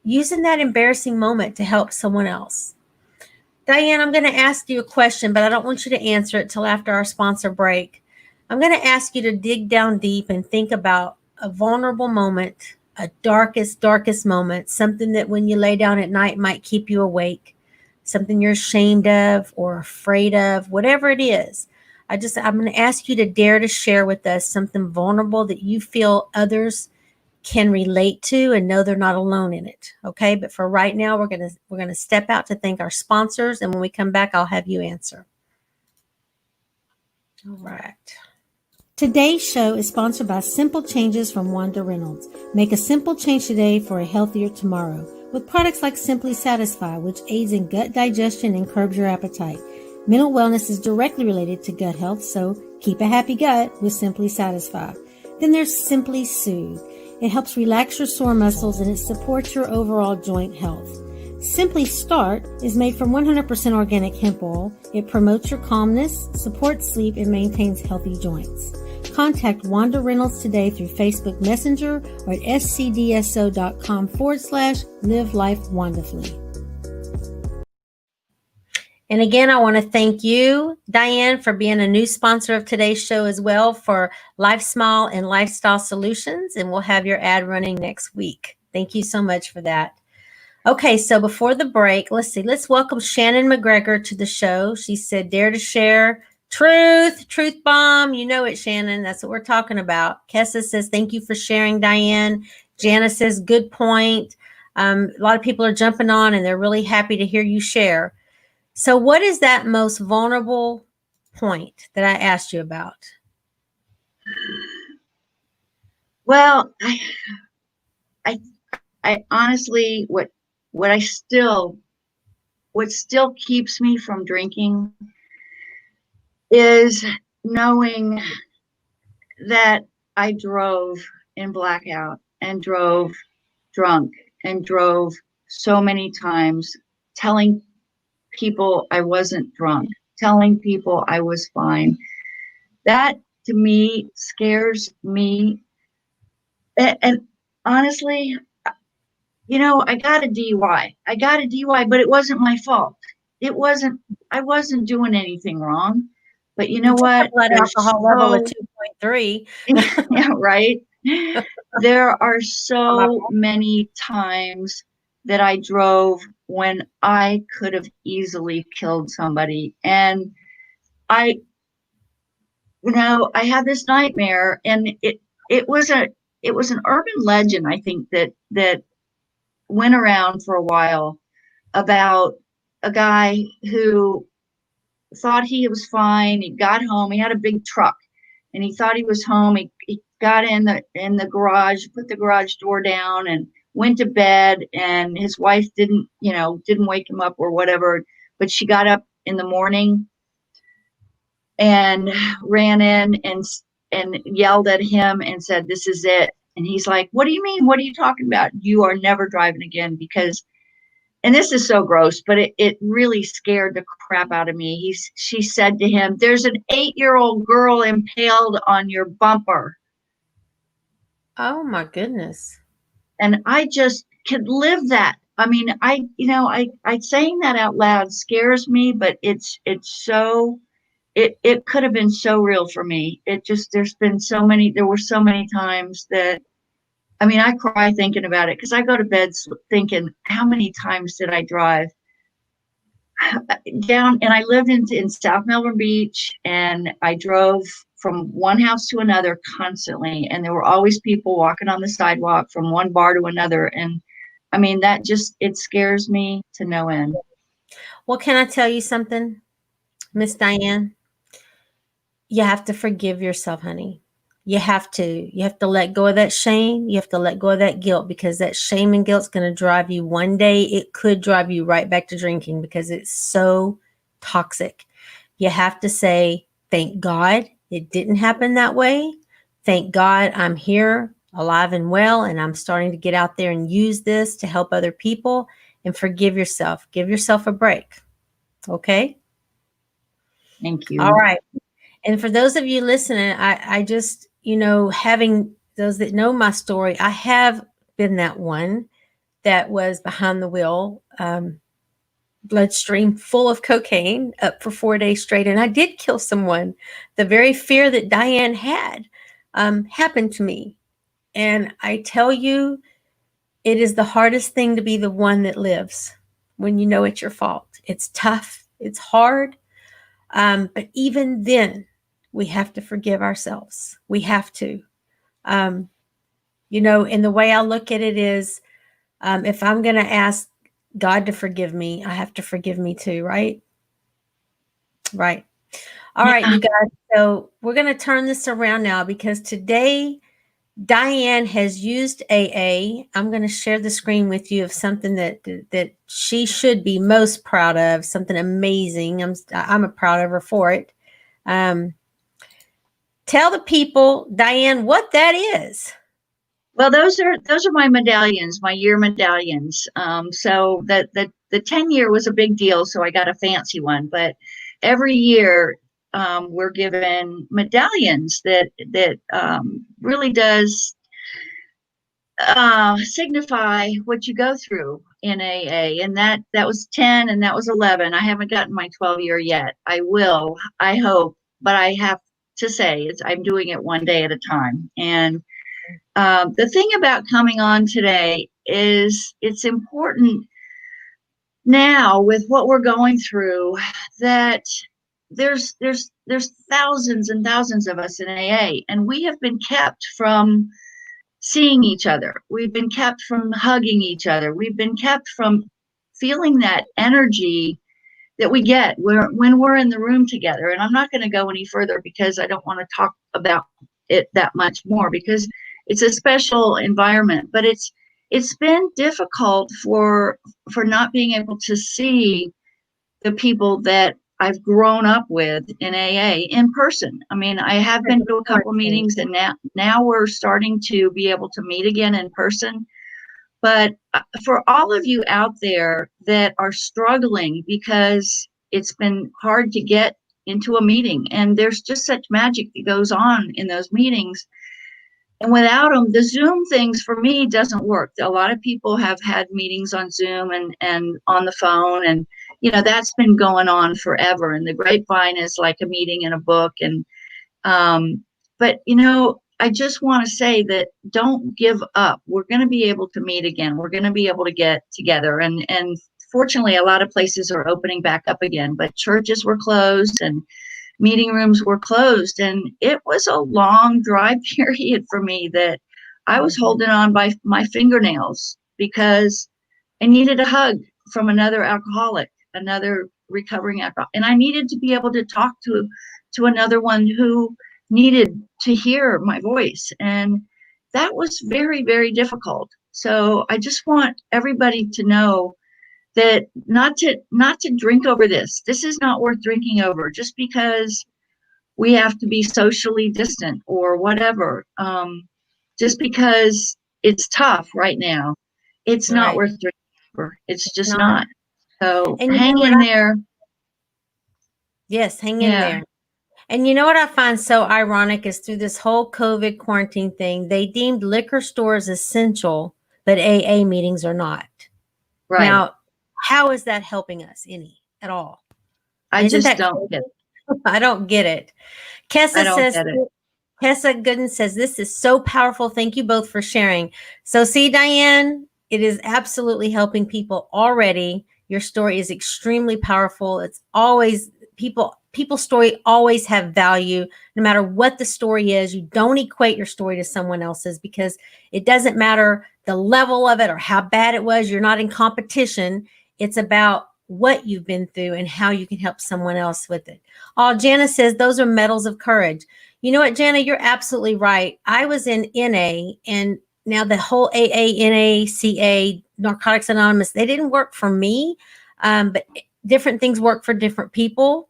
[SPEAKER 1] using that embarrassing moment to help someone else. Diane, I'm going to ask you a question, but I don't want you to answer it till after our sponsor break. I'm going to ask you to dig down deep and think about a vulnerable moment, a darkest moment, something that when you lay down at night might keep you awake, something you're ashamed of or afraid of, whatever it is. I'm going to ask you to dare to share with us something vulnerable that you feel others can relate to and know they're not alone in it. Okay. But for right now, we're going to step out to thank our sponsors. And when we come back, I'll have you answer. All right. Today's show is sponsored by Simple Changes from Wanda Reynolds. Make a simple change today for a healthier tomorrow with products like Simply Satisfy, which aids in gut digestion and curbs your appetite. Mental wellness is directly related to gut health, so keep a happy gut with Simply Satisfy. Then there's Simply Soothe. It helps relax your sore muscles and it supports your overall joint health. Simply Start is made from 100% organic hemp oil. It promotes your calmness, supports sleep, and maintains healthy joints. Contact Wanda Reynolds today through Facebook Messenger or at scdso.com/live life wonderfully. And again, I want to thank you, Diane, for being a new sponsor of today's show as well for Life Smile and Lifestyle Solutions. And we'll have your ad running next week. Thank you so much for that. Okay, so before the break, let's welcome Shannon McGregor to the show. She said, dare to share truth bomb. You know it, Shannon. That's what we're talking about. Kessa says, thank you for sharing, Diane. Jana says, good point. A lot of people are jumping on and they're really happy to hear you share. So what is that most vulnerable point that I asked you about?
[SPEAKER 2] Well, I honestly, what still keeps me from drinking is knowing that I drove in blackout and drove drunk and drove so many times telling people I wasn't drunk, telling people I was fine. That to me scares me. And honestly, I got a DUI. But it wasn't my fault. I wasn't doing anything wrong. But you know what?
[SPEAKER 1] Blood alcohol level of 2.3.
[SPEAKER 2] Yeah, right. There are so many times that I drove when I could have easily killed somebody. And I, I had this nightmare, and it was an urban legend, I think, that went around for a while about a guy who thought he was fine. He got home. He had a big truck, and he thought he was home. He got in the garage, put the garage door down, and went to bed. And his wife didn't wake him up or whatever. But she got up in the morning and ran in and yelled at him and said, "This is it." And he's like, "What do you mean? What are you talking about? You are never driving again." Because, and this is so gross, but it really scared the crap out of me. She said to him, "There's an 8-year-old girl impaled on your bumper."
[SPEAKER 1] Oh my goodness.
[SPEAKER 2] And I just could live that. I mean, I saying that out loud scares me, but it's so, it could have been so real for me. It just, there were so many times that, I mean, I cry thinking about it, because I go to bed thinking, how many times did I drive down? And I lived in South Melbourne Beach, and I drove from one house to another constantly. And there were always people walking on the sidewalk from one bar to another. And I mean, it scares me to no end.
[SPEAKER 1] Well, can I tell you something, Miss Diane? You have to forgive yourself, honey. You have to. You have to let go of that shame. You have to let go of that guilt, because that shame and guilt is going to drive you one day. It could drive you right back to drinking, because it's so toxic. You have to say, thank God it didn't happen that way. Thank God I'm here alive and well, and I'm starting to get out there and use this to help other people. And forgive yourself. Give yourself a break. Okay?
[SPEAKER 2] Thank
[SPEAKER 1] All
[SPEAKER 2] you.
[SPEAKER 1] right. And for those of you listening, I just, having those that know my story, I have been that one that was behind the wheel, bloodstream full of cocaine up for 4 days straight. And I did kill someone. The very fear that Diane had happened to me. And I tell you, it is the hardest thing to be the one that lives when you know it's your fault. It's tough. It's hard. But even then, we have to forgive ourselves. We have to. Um, and the way I look at it is, if I'm going to ask God to forgive me, I have to forgive me too, right? Right. All right,
[SPEAKER 2] Yeah.
[SPEAKER 1] you guys. So we're going to turn this around now, because today Diane has used AA. I'm going to share the screen with you of something that she should be most proud of, something amazing. I'm proud of her for it. Tell the people, Diane, what that is.
[SPEAKER 2] Well, those are my medallions, my year medallions. So the 10-year was a big deal, so I got a fancy one. But every year, we're given medallions that really does signify what you go through in AA. And that was 10, and that was 11. I haven't gotten my 12-year yet. I will, I hope, but I have to say, I'm doing it one day at a time. And the thing about coming on today is it's important now, with what we're going through, that there's thousands and thousands of us in AA, and we have been kept from seeing each other. We've been kept from hugging each other. We've been kept from feeling that energy that we get when we're in the room together. And I'm not going to go any further, because I don't want to talk about it that much more, because it's a special environment. But it's been difficult for not being able to see the people that I've grown up with in AA in person. I mean, I have been to a couple meetings, and now we're starting to be able to meet again in person. But for all of you out there that are struggling because it's been hard to get into a meeting, and there's just such magic that goes on in those meetings, and without them, the Zoom things for me doesn't work. A lot of people have had meetings on Zoom and on the phone, and that's been going on forever. And the grapevine is like a meeting in a book. And but I just want to say that don't give up. We're going to be able to meet again. We're going to be able to get together. And fortunately, a lot of places are opening back up again, but churches were closed and meeting rooms were closed. And it was a long, dry period for me that I was holding on by my fingernails because I needed a hug from another alcoholic, another recovering alcoholic. And I needed to be able to talk to another one who needed to hear my voice. And that was very, very difficult. So I just want everybody to know that not to drink over this. This is not worth drinking over just because we have to be socially distant or whatever. Just because it's tough right now, it's not
[SPEAKER 1] Right.
[SPEAKER 2] worth drinking over. It's just
[SPEAKER 1] Not.
[SPEAKER 2] not. So
[SPEAKER 1] And you know
[SPEAKER 2] hang
[SPEAKER 1] what
[SPEAKER 2] in there.
[SPEAKER 1] yes, hang in
[SPEAKER 2] Yeah,
[SPEAKER 1] there. And you know what I find so ironic is through this whole COVID quarantine thing, they deemed liquor stores essential, but AA meetings are not.
[SPEAKER 2] right.
[SPEAKER 1] Now, how is that helping us any at all?
[SPEAKER 2] I
[SPEAKER 1] Isn't
[SPEAKER 2] just
[SPEAKER 1] that
[SPEAKER 2] don't get
[SPEAKER 1] crazy? I don't get it.
[SPEAKER 2] I
[SPEAKER 1] Kessa
[SPEAKER 2] don't
[SPEAKER 1] says,
[SPEAKER 2] get it.
[SPEAKER 1] Tessa Gooden says, this is so powerful. Thank you both for sharing. So, see, Diane, it is absolutely helping people already. Your story is extremely powerful. It's always people's story always have value no matter what the story is. You don't equate your story to someone else's because it doesn't matter the level of it or how bad it was. You're not in competition. It's about what you've been through and how you can help someone else with it. Oh, Jana says those are medals of courage. You know what, Jana, you're absolutely right. I was in NA, and now the whole AA, NA, CA, Narcotics Anonymous, they didn't work for me, but different things work for different people.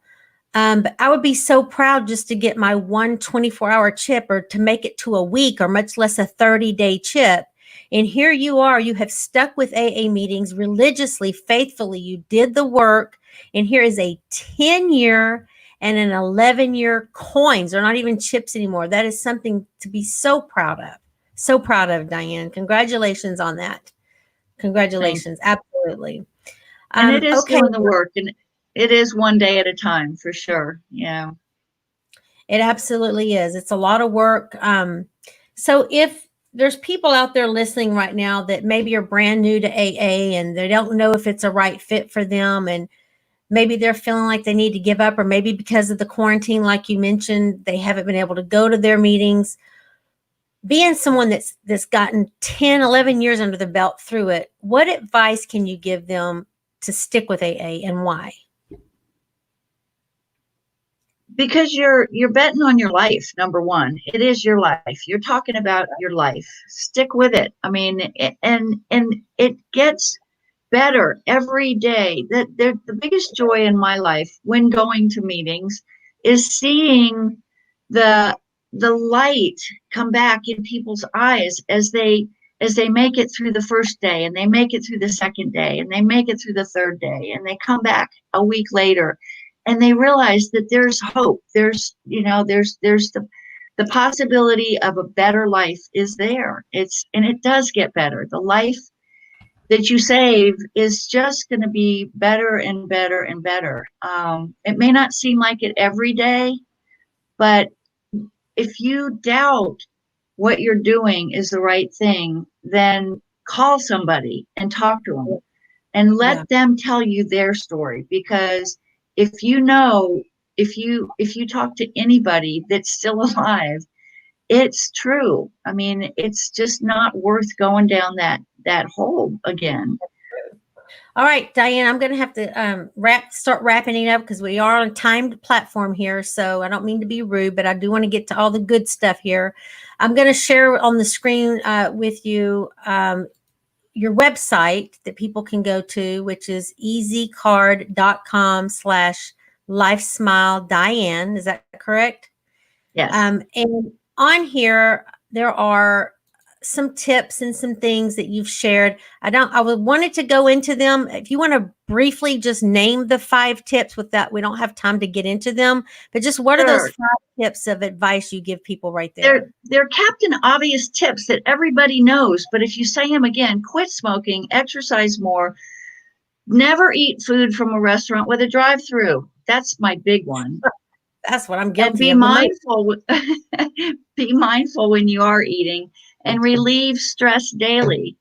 [SPEAKER 1] But I would be so proud just to get my 1 24-hour chip or to make it to a week or much less a 30-day chip. And here you are, you have stuck with AA meetings religiously, faithfully. You did the work. And here is a 10-year and an 11-year coins. They're not even chips anymore. That is something to be so proud of. So proud of, Diane. Congratulations on that.
[SPEAKER 2] Thank
[SPEAKER 1] Congratulations. Absolutely.
[SPEAKER 2] And it is
[SPEAKER 1] Okay.
[SPEAKER 2] doing the work, and it is one day at a time for sure. Yeah.
[SPEAKER 1] It absolutely is. It's a lot of work. So if there's people out there listening right now that maybe are brand new to AA and they don't know if it's a right fit for them, and maybe they're feeling like they need to give up, or maybe because of the quarantine, like you mentioned, they haven't been able to go to their meetings. Being someone that's gotten 10, 11 years under the belt through it, what advice can you give them to stick with AA and why?
[SPEAKER 2] Because you're betting on your life. Number one, it is your life. You're talking about your life. Stick with it. I mean, and it gets better every day. That the biggest joy in my life when going to meetings is seeing the the light come back in people's eyes as they make it through the first day, and they make it through the second day, and they make it through the third day, and they come back a week later and they realize that there's hope. There's, there's the possibility of a better life is there. And it does get better. The life that you save is just going to be better and better and better. It may not seem like it every day, but if you doubt what you're doing is the right thing, then call somebody and talk to them and
[SPEAKER 1] Yeah.
[SPEAKER 2] let them tell you their story. Because if you know, if you talk to anybody that's still alive, it's true. I mean, it's just not worth going down that hole again.
[SPEAKER 1] All right, Diane, I'm going to have to start wrapping it up because we are on a timed platform here. So I don't mean to be rude, but I do want to get to all the good stuff here. I'm going to share on the screen with you your website that people can go to, which is easycard.com/lifesmile Diane. Is that correct?
[SPEAKER 2] Yes.
[SPEAKER 1] And on here, there are some tips and some things that you've shared. I wanted to go into them. If you want to briefly just name the 5 tips with that, we don't have time to get into them, but just what are those
[SPEAKER 2] Sure.
[SPEAKER 1] 5 tips of advice you give people right
[SPEAKER 2] They're
[SPEAKER 1] there?
[SPEAKER 2] they're Captain Obvious tips that everybody knows, but if you say them again, quit smoking, exercise more, never eat food from a restaurant with a drive-through. That's my big one.
[SPEAKER 1] That's what I'm
[SPEAKER 2] And
[SPEAKER 1] guilty
[SPEAKER 2] be
[SPEAKER 1] of the most.
[SPEAKER 2] mindful. Be mindful when you are eating, and relieve stress daily.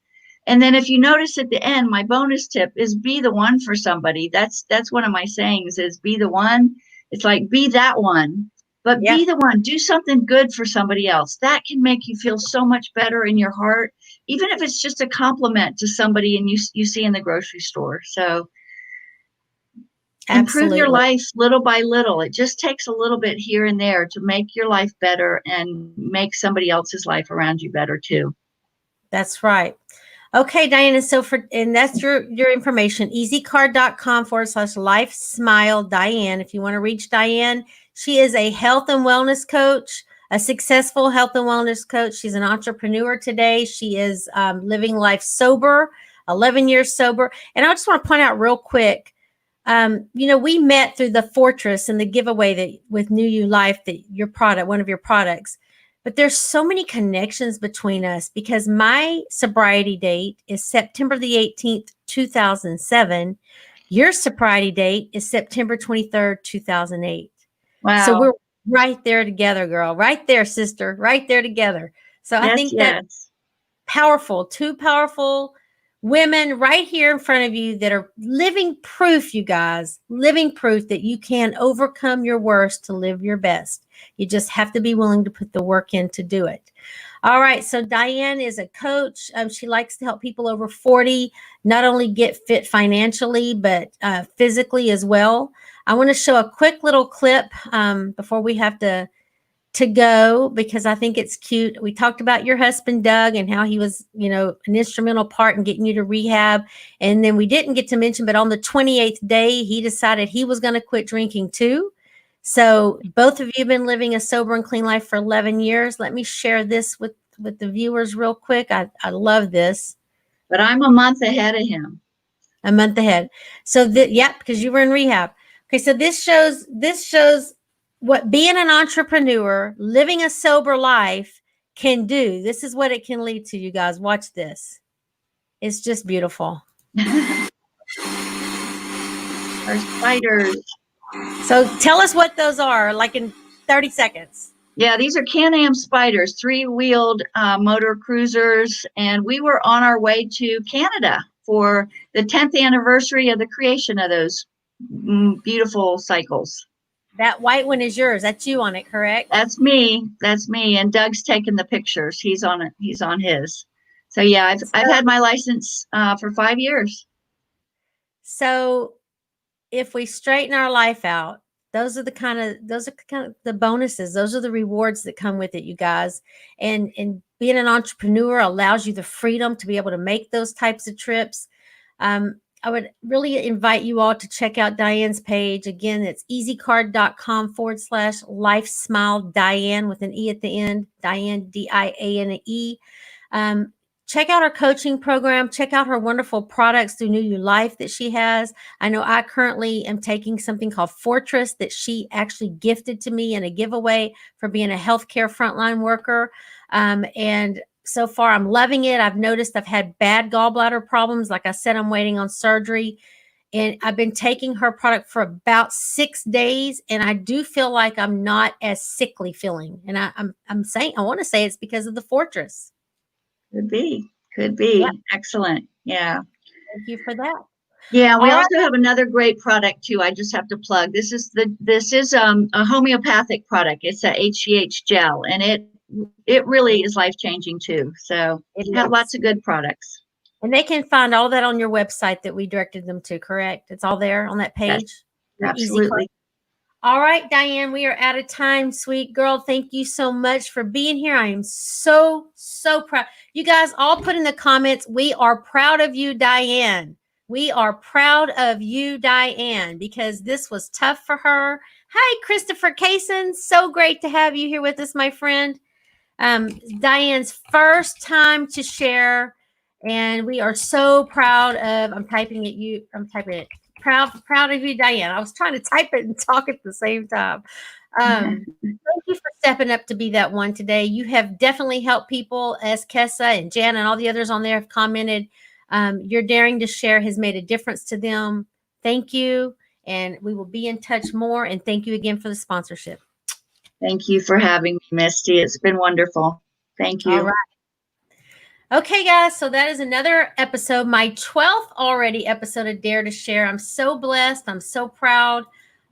[SPEAKER 2] And then if you notice at the end, my bonus tip is be the one for somebody. That's one of my sayings, is be the one. It's like, be that one, but
[SPEAKER 1] Yeah,
[SPEAKER 2] be the one. Do something good for somebody else. That can make you feel so much better in your heart, even if it's just a compliment to somebody and you see in the grocery store. So improve your
[SPEAKER 1] absolutely.
[SPEAKER 2] life little by little. It just takes a little bit here and there to make your life better and make somebody else's life around you better too.
[SPEAKER 1] That's right. Okay, Diane. And that's your information, easycard.com/life smile Diane. If you want to reach Diane, she is a health and wellness coach, a successful health and wellness coach. She's an entrepreneur today. She is living life sober, 11 years sober. And I just want to point out real quick, we met through the Fortress and the giveaway that with New You Life, that your product, one of your products. But there's so many connections between us because my sobriety date is September the 18th, 2007. Your sobriety date is September 23rd, 2008. So
[SPEAKER 2] Wow.
[SPEAKER 1] we're right there together, girl. Right there, sister. Right there together. So I
[SPEAKER 2] Yes,
[SPEAKER 1] think that
[SPEAKER 2] yes.
[SPEAKER 1] powerful, two powerful women right here in front of you that are living proof, you guys, living proof that you can overcome your worst to live your best. You just have to be willing to put the work in to do it. All right. So Diane is a coach. She likes to help people over 40 not only get fit financially, but physically as well. I want to show a quick little clip before we have to go because I think it's cute. We talked about your husband, Doug, and how he was, an instrumental part in getting you to rehab. And then we didn't get to mention, but on the 28th day, he decided he was going to quit drinking too. So both of you have been living a sober and clean life for 11 years. Let me share this with the viewers real quick. I love this.
[SPEAKER 2] But I'm a month ahead of him.
[SPEAKER 1] A month ahead. So because you were in rehab. Okay, so this shows what being an entrepreneur, living a sober life can do. This is what it can lead to, you guys. Watch this. It's just beautiful.
[SPEAKER 2] Our spiders.
[SPEAKER 1] So tell us what those are, like in 30 seconds.
[SPEAKER 2] Yeah, these are Can-Am spiders, three-wheeled motor cruisers, and we were on our way to Canada for the 10th anniversary of the creation of those beautiful cycles.
[SPEAKER 1] That white one is yours. That's you on it, correct?
[SPEAKER 2] That's me. That's me. And Doug's taking the pictures. He's on it. He's on his. So yeah, I've had my license for 5 years.
[SPEAKER 1] So if we straighten our life out, those are kind of the bonuses. Those are the rewards that come with it, you guys. And being an entrepreneur allows you the freedom to be able to make those types of trips. I would really invite you all to check out Diane's page. Again, it's easycard.com/life smile Diane with an E at the end. Diane, Diane. Check out her coaching program. Check out her wonderful products through New You Life that she has. I know I currently am taking something called Fortress that she actually gifted to me in a giveaway for being a healthcare frontline worker. And so far, I'm loving it. I've noticed I've had bad gallbladder problems. Like I said, I'm waiting on surgery. And I've been taking her product for about 6 days, and I do feel like I'm not as sickly feeling. And I'm saying I want to say it's because of the Fortress.
[SPEAKER 2] Could be. Could
[SPEAKER 1] Yeah,
[SPEAKER 2] be. Excellent. Yeah.
[SPEAKER 1] thank you for that.
[SPEAKER 2] Yeah, we
[SPEAKER 1] All right.
[SPEAKER 2] also have another great product too. I just have to plug. This is a homeopathic product. It's a HGH gel, and it really is life changing too. So
[SPEAKER 1] It
[SPEAKER 2] have
[SPEAKER 1] is.
[SPEAKER 2] lots of good products.
[SPEAKER 1] And they can find all that on your website that we directed them to, correct? It's all there on that
[SPEAKER 2] Yes,
[SPEAKER 1] page. Your easy card.
[SPEAKER 2] absolutely.
[SPEAKER 1] All right, Diane, we are out of time, sweet girl. Thank you so much for being here. I am so, so proud. You guys all put in the comments, we are proud of you, Diane. We are proud of you, Diane, because this was tough for her. Hi, Christopher Kaysen. So great to have you here with us, my friend. Diane's first time to share, and we are so proud of. I'm typing it. Proud of you, Diane. I was trying to type it and talk at the same time. Thank you for stepping up to be that one today. You have definitely helped people, as Kessa and Jan and all the others on there have commented. Your daring to share has made a difference to them. Thank you. And we will be in touch more. And thank you again for the sponsorship.
[SPEAKER 2] Thank you for having me, Misty. It's been wonderful. Thank you.
[SPEAKER 1] All right. Okay, guys, so that is another episode, my 12th already episode of Dare to Share. I'm so blessed. I'm so proud.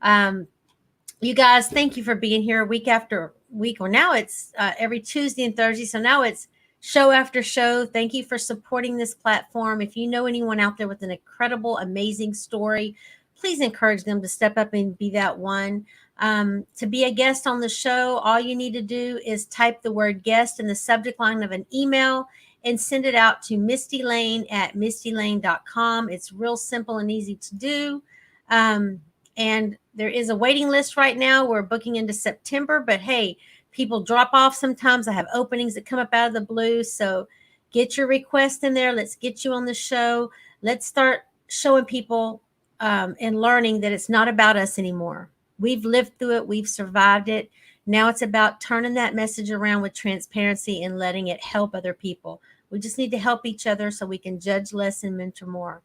[SPEAKER 1] You guys, thank you for being here week after week, or now it's every Tuesday and Thursday. So now it's show after show. Thank you for supporting this platform. If you know anyone out there with an incredible, amazing story, please encourage them to step up and be that one. To be a guest on the show, all you need to do is type the word guest in the subject line of an email and send it out to Mistie Layne at mistielayne.com. It's real simple and easy to do. And there is a waiting list right now. We're booking into September, but hey, people drop off sometimes. I have openings that come up out of the blue. So get your request in there. Let's get you on the show. Let's start showing people and learning that it's not about us anymore. We've lived through it. We've survived it. Now it's about turning that message around with transparency and letting it help other people. We just need to help each other so we can judge less and mentor more.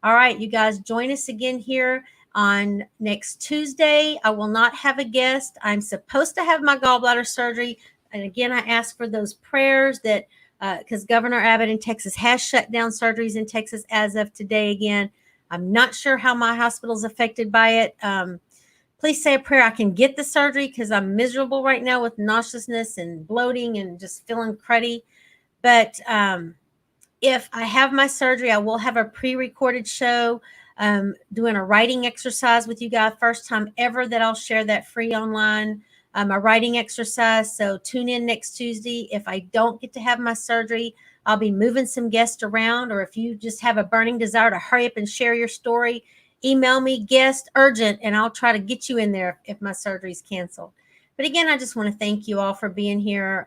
[SPEAKER 1] All right, you guys, join us again here on next Tuesday. I will not have a guest. I'm supposed to have my gallbladder surgery. And again, I ask for those prayers that because Governor Abbott in Texas has shut down surgeries in Texas as of today again. I'm not sure how my hospital is affected by it. Please say a prayer I can get the surgery because I'm miserable right now with nauseousness and bloating and just feeling cruddy. But if I have my surgery, I will have a pre-recorded show doing a writing exercise with you guys. First time ever that I'll share that free online, a writing exercise. So tune in next Tuesday. If I don't get to have my surgery, I'll be moving some guests around. Or if you just have a burning desire to hurry up and share your story, email me guest urgent, and I'll try to get you in there if my surgery is canceled. But again, I just want to thank you all for being here.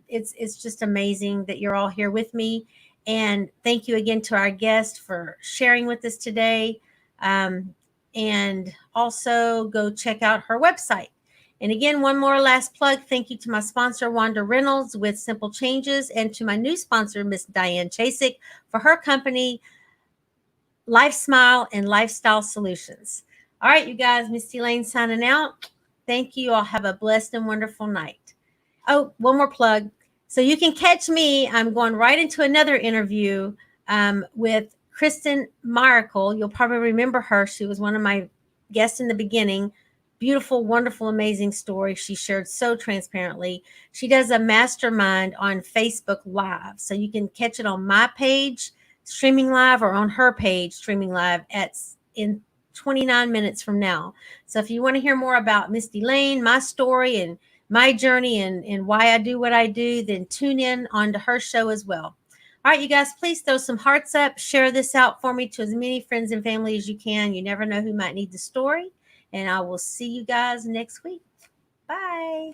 [SPEAKER 1] It's just amazing that you're all here with me. And thank you again to our guest for sharing with us today. And also go check out her website. And again, one more last plug. Thank you to my sponsor, Wanda Reynolds with Simple Changes, and to my new sponsor, Miss Diane Chasick, for her company, Life Smile and Lifestyle Solutions. All right, you guys, Mistie Layne signing out. Thank you. All have a blessed and wonderful night. Oh, one more plug. So you can catch me. I'm going right into another interview with Kristen Miracle. You'll probably remember her. She was one of my guests in the beginning. Beautiful, wonderful, amazing story. She shared so transparently. She does a mastermind on Facebook Live. So you can catch it on my page, streaming live, or on her page, streaming live in 29 minutes from now. So if you want to hear more about Mistie Layne, my story, and my journey and why I do what I do, then tune in onto her show as well. All right, you guys, please throw some hearts up. Share this out for me to as many friends and family as you can. You never know who might need the story. And I will see you guys next week. Bye.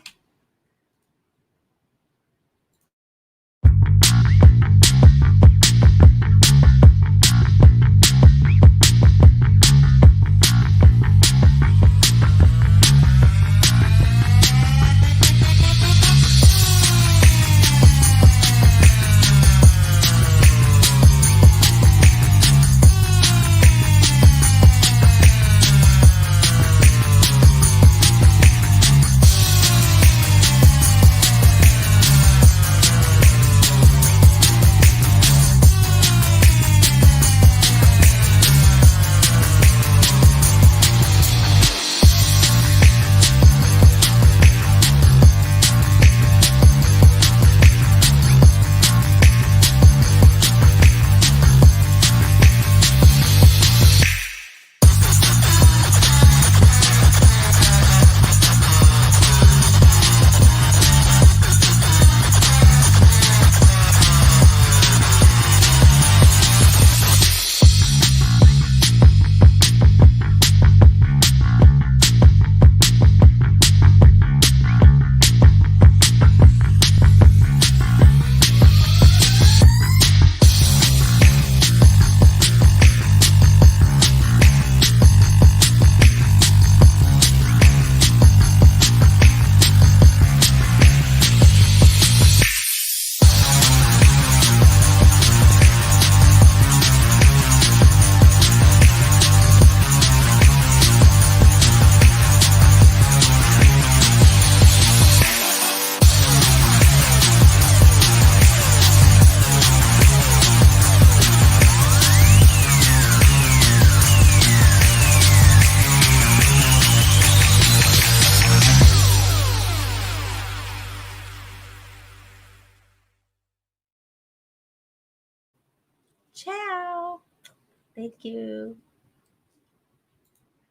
[SPEAKER 1] Ciao. Thank you.